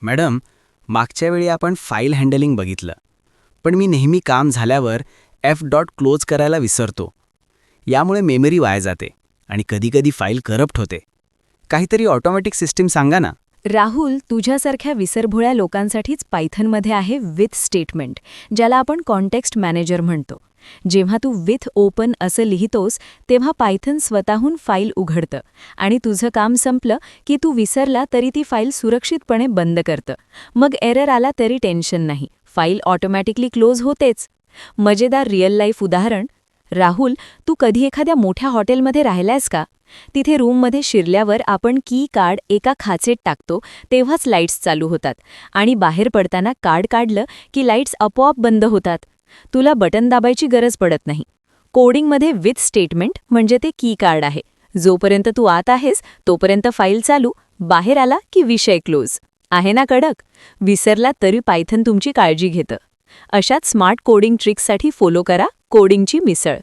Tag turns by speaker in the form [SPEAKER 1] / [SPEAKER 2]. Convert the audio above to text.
[SPEAKER 1] Madam, मागच्या वेळी आपण फाईल हँडलिंग बघितलं, पण मी नेहमी काम झाल्यावर क्लोज करायला विसरतो. यामुळे मेमरी वाया जाते आणि कधीकधी फाईल करप्ट होते. काहीतरी ऑटोमॅटिक सिस्टीम सांगा ना.
[SPEAKER 2] राहुल, तुझ्यासारख्या विसरभोळ्या लोकांसाठीच पायथनमध्ये आहे विथ स्टेटमेंट, ज्याला आपण कॉन्टेक्स्ट मॅनेजर म्हणतो. जेव्हा तू विथ ओपन असं लिहितोस तेव्हा पायथन स्वतःहून फाईल उघडतं आणि तुझं काम संपलं की तू विसरला तरी ती फाईल सुरक्षितपणे बंद करतं. मग एरर आला तरी टेन्शन नाही, फाईल ऑटोमॅटिकली क्लोज होतेच. मजेदार रिअल लाईफ उदाहरण. राहुल, तू कधी एखाद्या मोठ्या हॉटेलमध्ये राहिलायस का? तिथे रूममध्ये शिरल्यावर आपण की कार्ड एका खाचेत टाकतो तेव्हाच लाईट्स चालू होतात आणि बाहेर पडताना कार्ड काढलं की लाईट्स आपोआप बंद होतात. तुला बटन दाबायची गरज पडत नाही. कोडिंगमध्ये विथ स्टेटमेंट म्हणजे ते की कार्ड आहे. जोपर्यंत तू आत आहेस तोपर्यंत फाईल चालू, बाहेर आला की विषय क्लोज. आहे ना कडक? विसरला तरी पायथन तुमची काळजी घेतं. अशाच स्मार्ट कोडिंग ट्रिक्ससाठी फॉलो करा कोडिंगची मिसळ.